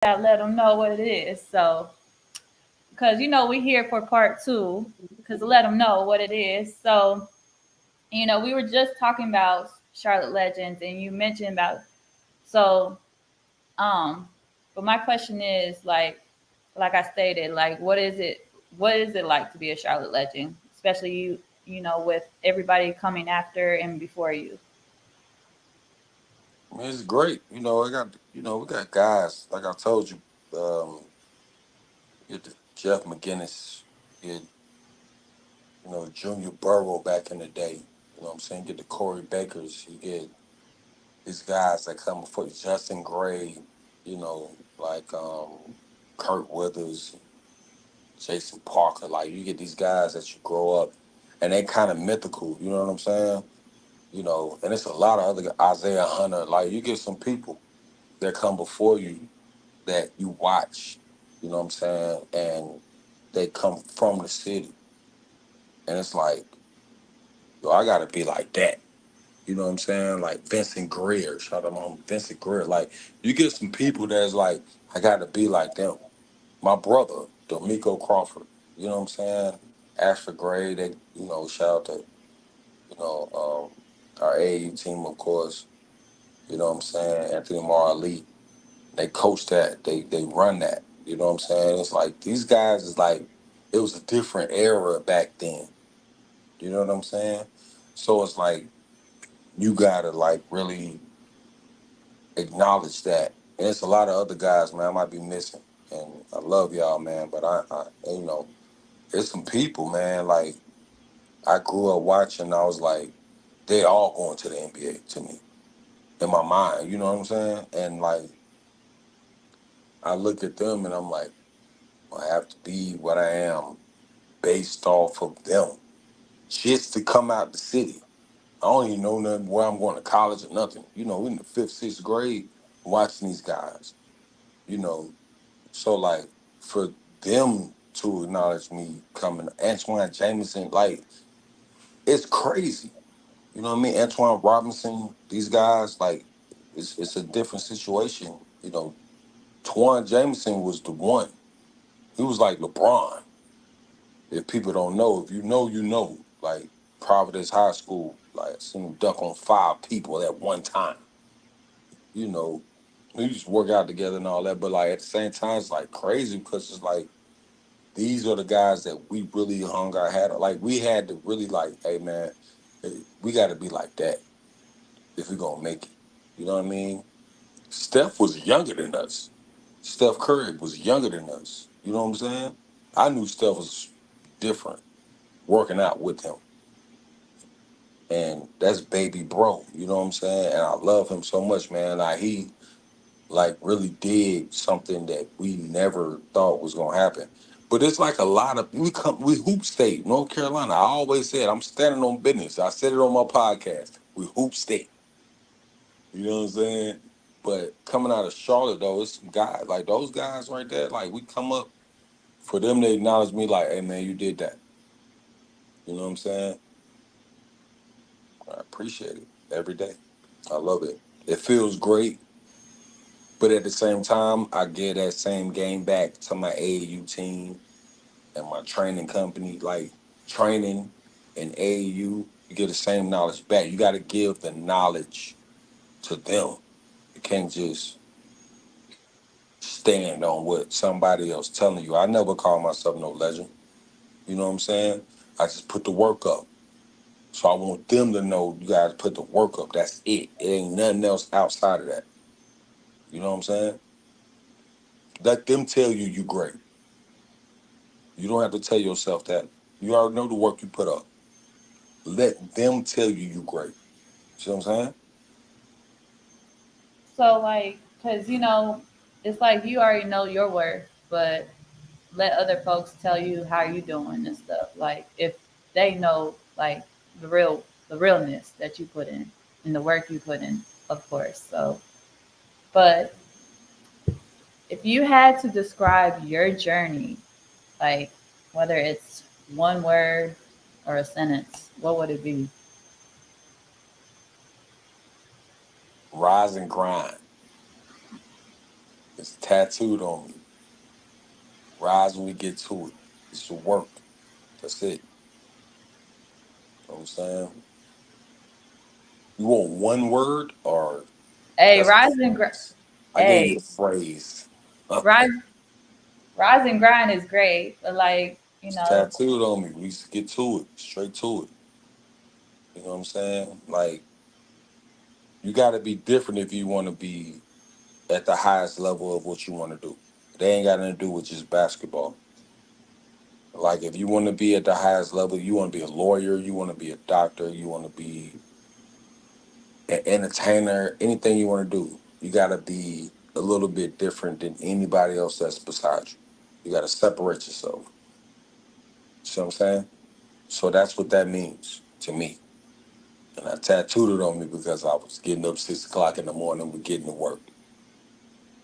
gotta let them know what it is. So, because we here for part 2, because to let them know what it is. So, we were just talking about Charlotte Legends, and you mentioned about so. Um, but my question is like I stated, like what is it? What is it like to be a Charlotte Legend, especially with everybody coming after and before you? I mean, it's great. I got we got guys like I told you. You get the Jeff McGinnis, you get Junior Burrow back in the day. You know what I'm saying? Get the Corey Bakers. You get these guys that come before you, Justin Gray. Like Kurt Withers, Jason Parker. Like you get these guys that you grow up, and they kind of mythical. You know what I'm saying? And it's a lot of other Isaiah Hunter. Like you get some people that come before you that you watch. You know what I'm saying? And they come from the city, and it's like, yo, I gotta be like that. You know what I'm saying? Like Vincent Greer, shout out on Vincent Greer. Like you get some people that's like, I gotta be like them. My brother, D'Amico Crawford. You know what I'm saying? Ashford Gray, they shout out to, our AAU team, of course. You know what I'm saying? Anthony Marley. They coach that. They run that. You know what I'm saying? It's like these guys is like it was a different era back then. You know what I'm saying? So it's like you gotta like really acknowledge that. And it's a lot of other guys, man, I might be missing. And I love y'all, man. But it's some people, man, like I grew up watching, I was like, they all going to the NBA to me. In my mind, you know what I'm saying? And like I look at them and I'm like, I have to be what I am based off of them. Just to come out the city. I don't even know nothing where I'm going to college or nothing. In the fifth, sixth grade, watching these guys. You know, so like for them to acknowledge me coming, Antoine Jameson, like it's crazy. You know what I mean? Antoine Robinson, these guys, like it's a different situation. Twan Jameson was the one. He was like LeBron. If people don't know, if you know, you know. Like Providence High School, like I seen him dunk on 5 people at one time. You know, we just work out together and all that. But like at the same time, it's like crazy because it's like these are the guys that we really hung our hat on. Like we had to really like, hey man, we got to be like that if we're gonna make it. You know what I mean? Steph was younger than us. Steph Curry was younger than us. You know what I'm saying? I knew Steph was different working out with him. And that's baby bro. You know what I'm saying? And I love him so much, man. Like he like really did something that we never thought was gonna happen. But it's like a lot of we hoop state, North Carolina. I always said I'm standing on business. I said it on my podcast. We hoop state. You know what I'm saying? But coming out of Charlotte though, it's some guys like those guys right there. Like we come up for them to acknowledge me, like, hey man, you did that. You know what I'm saying? I appreciate it every day. I love it. It feels great, but at the same time, I give that same game back to my AAU team and my training company. Like training and AAU, you get the same knowledge back. You got to give the knowledge to them. You can't just stand on what somebody else telling you. I never call myself no legend. You know what I'm saying? I just put the work up. So I want them to know you guys put the work up. That's it. It ain't nothing else outside of that. You know what I'm saying? Let them tell you you great. You don't have to tell yourself that. You already know the work you put up. Let them tell you you great. See what I'm saying? So like, cause it's like you already know your worth, but let other folks tell you how you doing and stuff. Like if they know like the realness that you put in and the work you put in, of course. So, but if you had to describe your journey, like whether it's one word or a sentence, what would it be? Rise and grind. It's tattooed on me. Rise when we get to it. It's the work. That's it. You know what I'm saying? You want one word or Hey, that's rise and grind. I gave you a Hey, phrase. rise, rise and grind is great, but It's tattooed on me. We used to get to it, straight to it. You know what I'm saying? Like you got to be different if you want to be at the highest level of what you want to do. They ain't got nothing to do with just basketball. Like if you want to be at the highest level, you want to be a lawyer, you want to be a doctor, you want to be an entertainer, anything you want to do, you got to be a little bit different than anybody else that's beside you. You got to separate yourself. See what I'm saying? So that's what that means to me. And I tattooed it on me because I was getting up 6 o'clock in the morning with getting to work.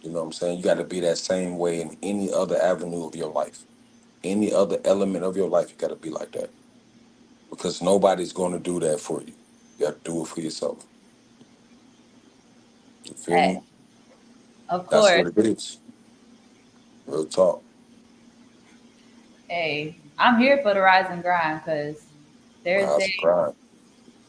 You know what I'm saying? You got to be that same way in any other avenue of your life. Any other element of your life, you got to be like that. Because nobody's going to do that for you. You got to do it for yourself. You feel hey, me? of That's course. what it is. Real talk. Hey, I'm here for the rise and grind because there's Rise and days. grind.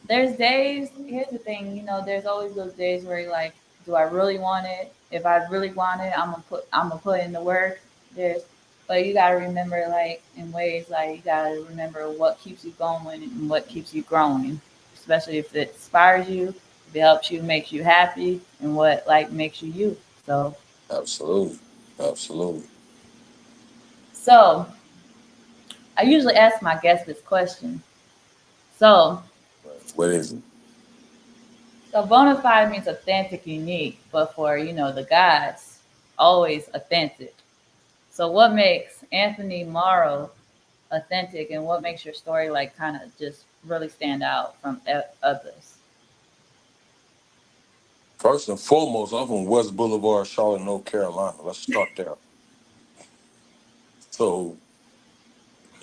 There's days. Here's the thing, there's always those days where you're like, do I really want it? If I really want it, I'm gonna put in the work. But you gotta remember, like in ways, like you gotta remember what keeps you going and what keeps you growing, especially if it inspires you, if it helps you, makes you happy, and what like makes you you. Absolutely. Absolutely. So I usually ask my guests this question. So Right. What is it? So bona fide means authentic, unique, but for the guys, always authentic. So what makes Anthony Morrow authentic, and what makes your story like kind of just really stand out from others? First and foremost, I'm from West Boulevard, Charlotte, North Carolina. Let's start there. So,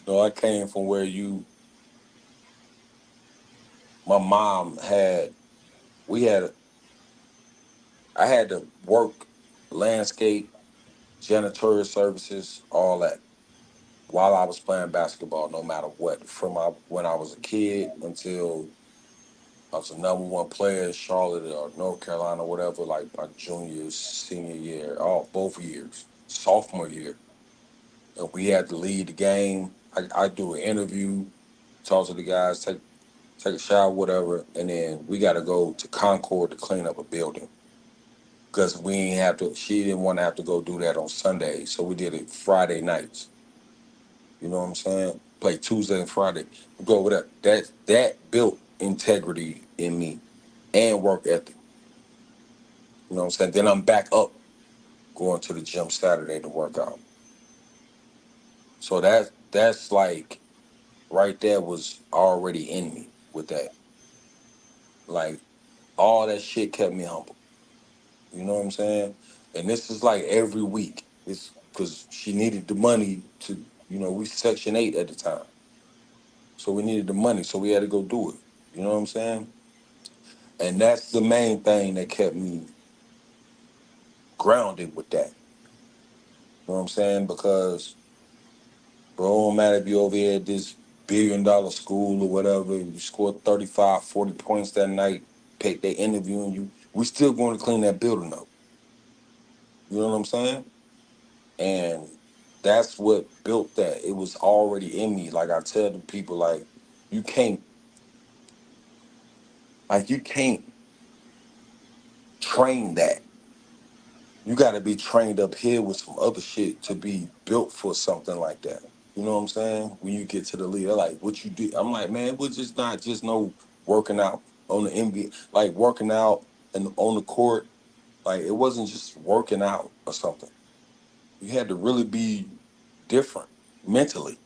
I came from where my mom we had, I had to work landscape, janitorial services, all that while I was playing basketball, no matter what. When I was a kid until I was a number one player in Charlotte or North Carolina, whatever, like my junior, senior year, all both years, sophomore year. And we had to lead the game. I do an interview, talk to the guys, take a shower, whatever, and then we got to go to Concord to clean up a building because we ain't have to. She didn't want to have to go do that on Sunday, so we did it Friday nights. You know what I'm saying? Play Tuesday and Friday. We go over there. That built integrity in me and work ethic. You know what I'm saying? Then I'm back up going to the gym Saturday to work out. So that's like right there was already in me with that. Like all that shit kept me humble. You know what I'm saying? And this is like every week. It's because she needed the money to, we Section 8 at the time. So we needed the money. So we had to go do it. You know what I'm saying? And that's the main thing that kept me grounded with that. You know what I'm saying? Because, bro, it don't matter if you over here at this $1 billion school or whatever, you scored 35, 40 points that night, they interviewing you, we still going to clean that building up. You know what I'm saying? And that's what built that. It was already in me. Like I tell the people, you can't, you can't train that. You got to be trained up here with some other shit to be built for something like that. You know what I'm saying? When you get to the league, they're like, what you do? I'm like, man, it was just not just no working out on the NBA, like working out and on the court. Like it wasn't just working out or something. You had to really be different mentally.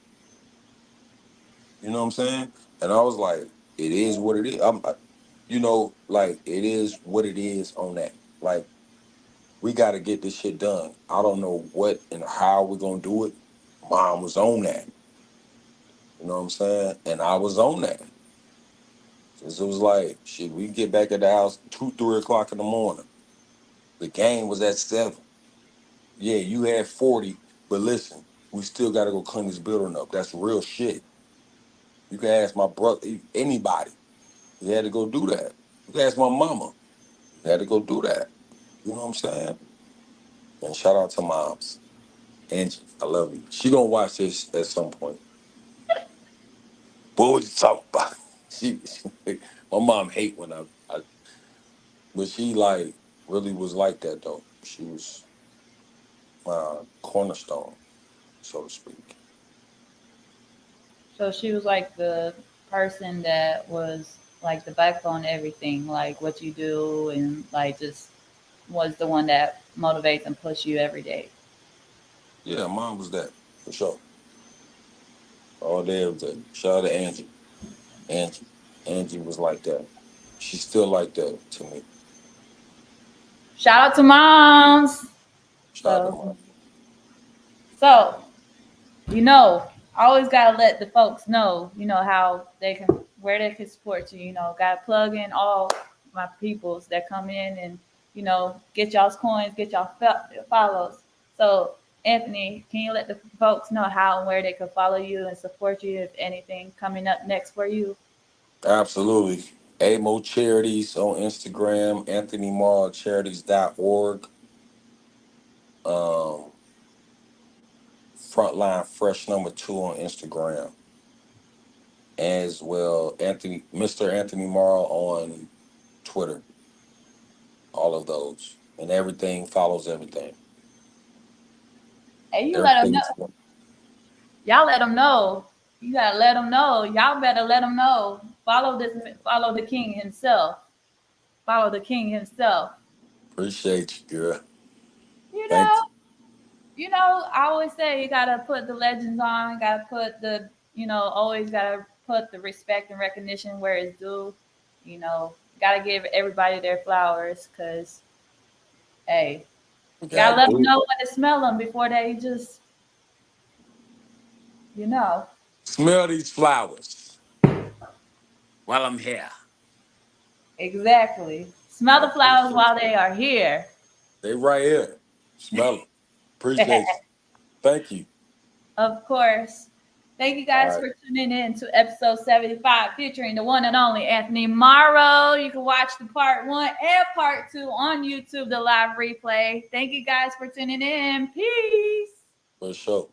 You know what I'm saying? And I was like, it is what it is. Like it is what it is on that. Like we got to get this shit done. I don't know what and how we're gonna do it. Mom was on that. You know what I'm saying? And I was on that. Since it was like, shit, we get back at the house 2, 3 o'clock in the morning. The game was at 7. Yeah, you had 40, but listen, we still got to go clean this building up. That's real shit. You can ask my brother, anybody. You had to go do that. You can ask my mama. You had to go do that. You know what I'm saying? And shout out to moms. Angie, I love you. She gonna watch this at some point. What was you talking about? My mom hate when but she like really was like that though. She was my cornerstone, so to speak. So she was like the person that was like the backbone of everything, like what you do, and like just was the one that motivates and push you every day. Yeah, mom was that for sure. All day, every day. Shout out to Angie. Angie. Angie was like that. She's still like that to me. Shout out to moms. Shout out to So, mom. so I always gotta let the folks know, how they can, where they can support you. Gotta plug in all my peoples that come in and get y'all's coins, get y'all follows. So, Anthony, can you let the folks know how and where they can follow you and support you if anything coming up next for you? Absolutely. AMO Charities on Instagram, anthonymorrowcharities.org. Um, Frontline Fresh number 2 on Instagram. As well, Mr. Anthony Morrow on Twitter. All of those. And everything follows everything. Hey, you let them Everything know. is Y'all let them know. You gotta let them know. Y'all better let them know. Follow the king himself. Follow the king himself. appreciate you, girl. You know, Thank you. I always say you gotta put the legends on, gotta put always gotta put the respect and recognition where it's due. Gotta give everybody their flowers, cause hey, We gotta gotta let them do know it. when to smell them before they just, you know, Smell these flowers while I'm here. exactly. Smell I the flowers appreciate while you. they are here. They right here. Smell them. Appreciate you. Thank you. Of course. Thank you All guys right. for tuning in to episode 75 featuring the one and only Anthony Morrow. You can watch the part 1 and part 2 on YouTube, the live replay. Thank you guys for tuning in. Peace. For sure.